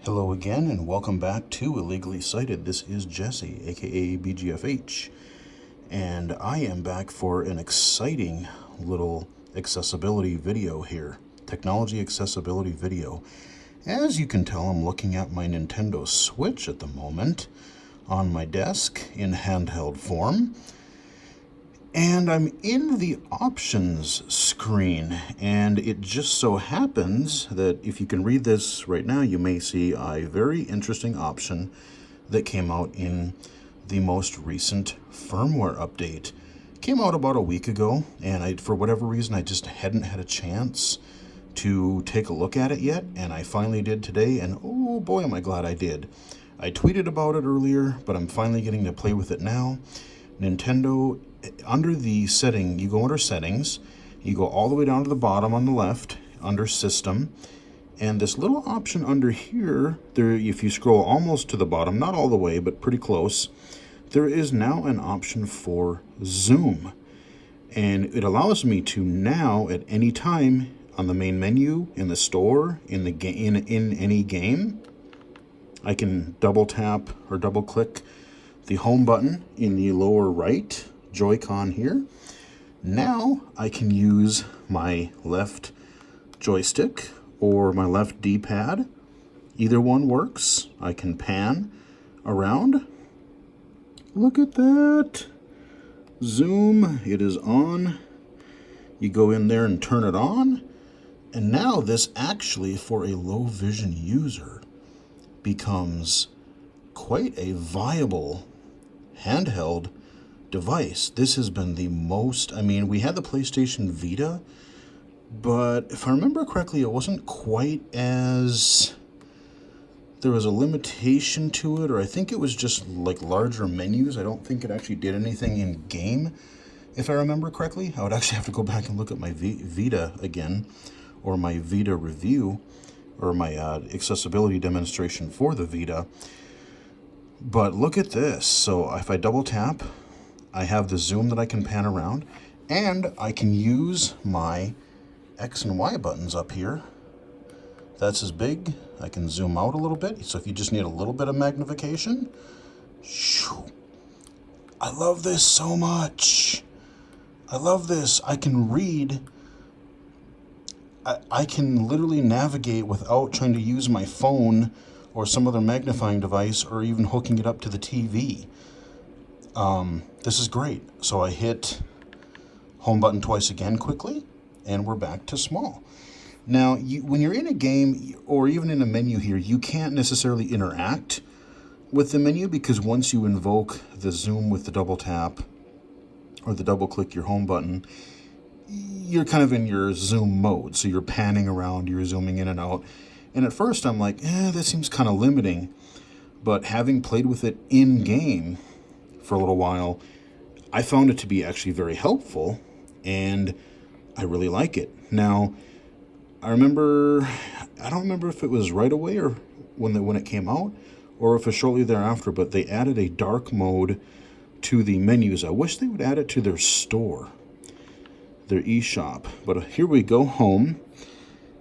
Hello again and welcome back to Illegally Cited. This is Jesse, aka BGFH, and I am back for an exciting little accessibility video here. Technology accessibility video. As you can tell, I'm looking at my Nintendo Switch at the moment on my desk in handheld form. And I'm in the options screen, and it just so happens that if you can read this right now, you may see a very interesting option that came out in the most recent firmware update. It came out about a week ago, and for whatever reason, I just hadn't had a chance to take a look at it yet, and I finally did today, and oh boy, am I glad I did. I tweeted about it earlier, but I'm finally getting to play with it now. Nintendo, under the setting, you go under settings, you go all the way down to the bottom on the left under system, and this little option under here, there, if you scroll almost to the bottom, not all the way but pretty close, there is now an option for zoom, and it allows me to now at any time on the main menu, in the store, in the in any game, I can double tap or double click the home button in the lower right Joy-Con here. Now I can use my left joystick or my left D-pad. Either one works. I can pan around. Look at that. Zoom, it is on. You go in there and turn it on. And now this actually, for a low vision user, becomes quite a viable handheld device. This has been the most, we had the PlayStation Vita, but if I remember correctly, it wasn't quite as, there was a limitation to it, or I think it was just like larger menus. I don't think it actually did anything in game, if I remember correctly. I would actually have to go back and look at my Vita again, or my Vita review, or my accessibility demonstration for the Vita. But look at this. So if I double tap, I have the zoom that I can pan around, and I can use my X and Y buttons up here. That's as big. I can zoom out a little bit. So if you just need a little bit of magnification, shoo. I love this so much. I love this. I can read. I can literally navigate without trying to use my phone or some other magnifying device, or even hooking it up to the TV. This is great. So I hit home button twice again quickly, and we're back to small. Now, when you're in a game, or even in a menu here, you can't necessarily interact with the menu, because once you invoke the zoom with the double tap, or the double click your home button, you're kind of in your zoom mode. So you're panning around, you're zooming in and out. And at first I'm like, that seems kind of limiting. But having played with it in-game for a little while, I found it to be actually very helpful, and I really like it. Now, I don't remember if it was right away or when it came out, or if it was shortly thereafter, but they added a dark mode to the menus. I wish they would add it to their store, their eShop. But here we go, home.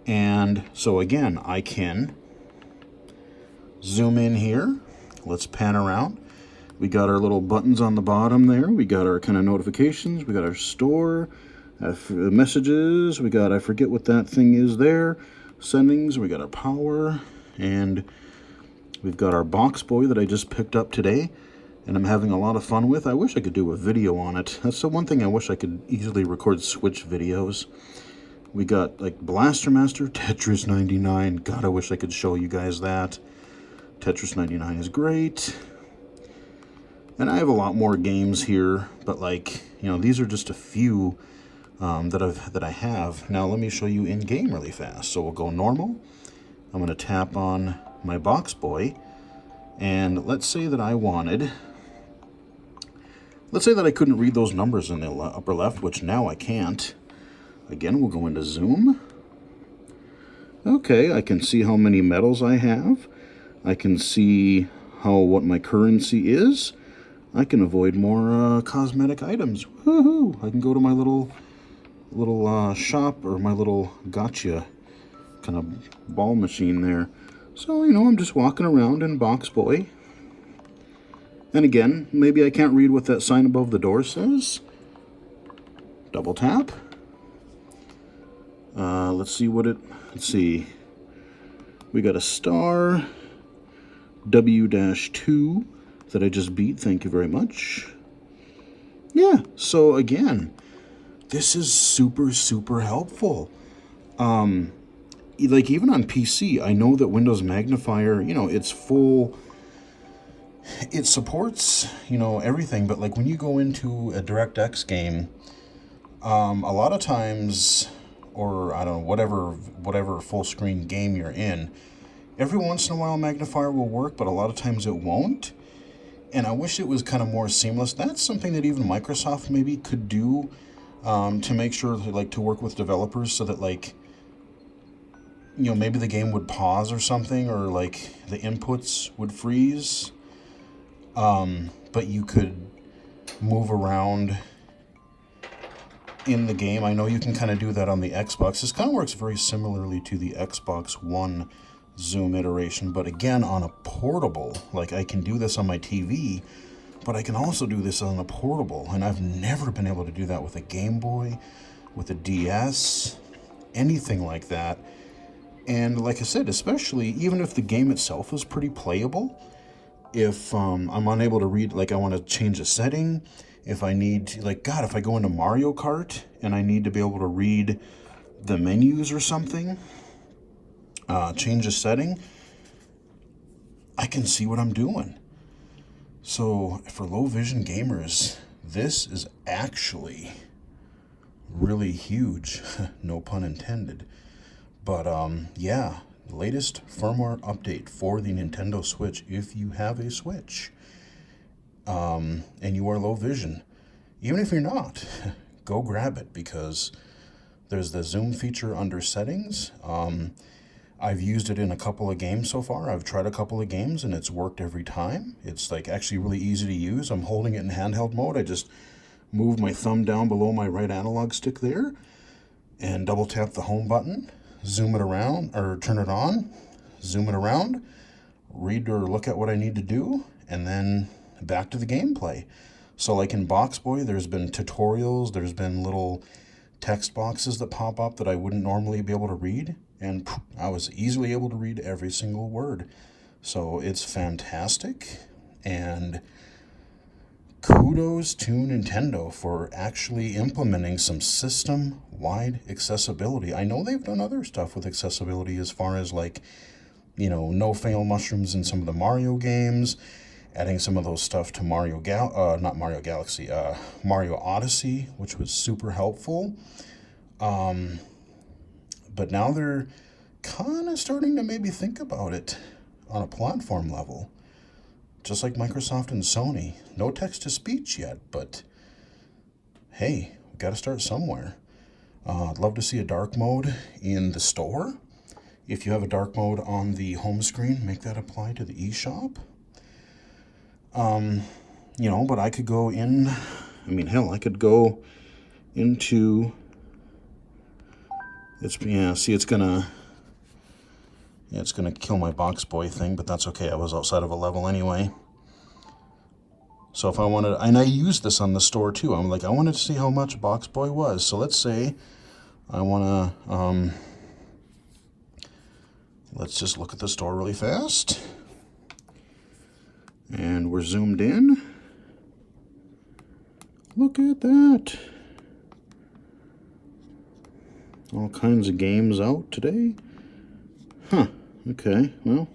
And so again, I can zoom in here. Let's pan around. We got our little buttons on the bottom there. We got our kind of notifications. We got our store, messages. We got, I forget what that thing is there. Settings. We got our power. And we've got our box boy that I just picked up today, and I'm having a lot of fun with. I wish I could do a video on it. That's the one thing I wish I could easily record Switch videos. We got like Blaster Master, Tetris 99. God, I wish I could show you guys that. Tetris 99 is great. And I have a lot more games here, but these are just a few that I have. Now let me show you in game really fast. So we'll go normal. I'm going to tap on my box boy, and let's say that I couldn't read those numbers in the upper left, which now I can't. Again, we'll go into zoom. Okay, I can see how many medals I have. I can see what my currency is. I can avoid more cosmetic items. Woohoo! I can go to my little shop, or my little gotcha kind of ball machine there. So, you know, I'm just walking around in Box Boy. And again, maybe I can't read what that sign above the door says. Double tap. Let's see what it... Let's see. We got a star. W-2 that I just beat. Thank you very much. Yeah, so again, this is super, super helpful. Like even on PC, I know that Windows Magnifier, you know, it's full... It supports, you know, everything, but like when you go into a DirectX game, a lot of times, or I don't know, whatever full screen game you're in, every once in a while Magnifier will work, but a lot of times it won't. And I wish it was kind of more seamless. That's something that even Microsoft maybe could do to make sure that, like, to work with developers so that, like, you know, maybe the game would pause or something, or like the inputs would freeze. But you could move around in the game. I know you can kind of do that on the Xbox. This kind of works very similarly to the Xbox One zoom iteration, but again, on a portable. Like, I can do this on my TV, but I can also do this on a portable, and I've never been able to do that with a Game Boy, with a DS, anything like that. And like I said, especially even if the game itself is pretty playable, if I'm unable to read, like I want to change a setting, if I need to, like, God, if I go into Mario Kart and I need to be able to read the menus or something, change a setting, I can see what I'm doing. So for low vision gamers, this is actually really huge. No pun intended. But yeah, latest firmware update for the Nintendo Switch. If you have a Switch and you are low vision, even if you're not, go grab it, because there's the zoom feature under settings. I've used it in a couple of games so far. I've tried a couple of games and it's worked every time. It's like actually really easy to use. I'm holding it in handheld mode. I just move my thumb down below my right analog stick there and double tap the home button, zoom it around, or turn it on, zoom it around, read or look at what I need to do, and then back to the gameplay. So like in Box Boy, there's been tutorials, there's been little text boxes that pop up that I wouldn't normally be able to read, and I was easily able to read every single word. So it's fantastic, and kudos to Nintendo for actually implementing some system-wide accessibility. I know they've done other stuff with accessibility as far as, like, you know, no-fail mushrooms in some of the Mario games, adding some of those stuff to Mario Odyssey, which was super helpful. But now they're kind of starting to maybe think about it on a platform level. Just like Microsoft and Sony. No text-to-speech yet, but hey, we've got to start somewhere. I'd love to see a dark mode in the store. If you have a dark mode on the home screen, make that apply to the eShop. You know, but I could go in, I mean, hell, I could go into, it's gonna kill my Box Boy thing, but that's okay. I was outside of a level anyway. So if I wanted, and I used this on the store too. I'm like, I wanted to see how much Box Boy was. So let's say I want to, let's just look at the store really fast. And we're zoomed in. Look at that. All kinds of games out today. Huh, okay, well,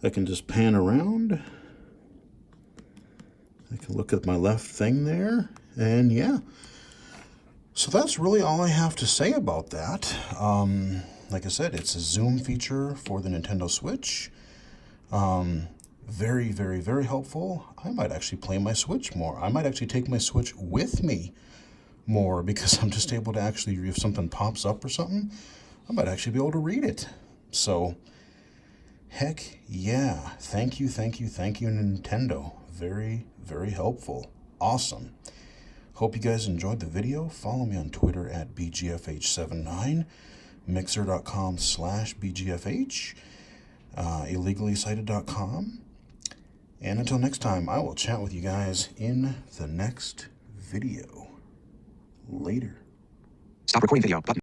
I can just pan around. I can look at my left thing there, and yeah. So that's really all I have to say about that. Like I said, it's a zoom feature for the Nintendo Switch. Very, very, very helpful. I might actually play my Switch more. I might actually take my Switch with me more, because I'm just able to actually, if something pops up or something, I might actually be able to read it. So, heck yeah. Thank you, Nintendo. Very, very helpful. Awesome. Hope you guys enjoyed the video. Follow me on Twitter at BGFH79. mixer.com/bgfh, illegally-cited.com. And until next time, I will chat with you guys in the next video. Later. Stop recording video button.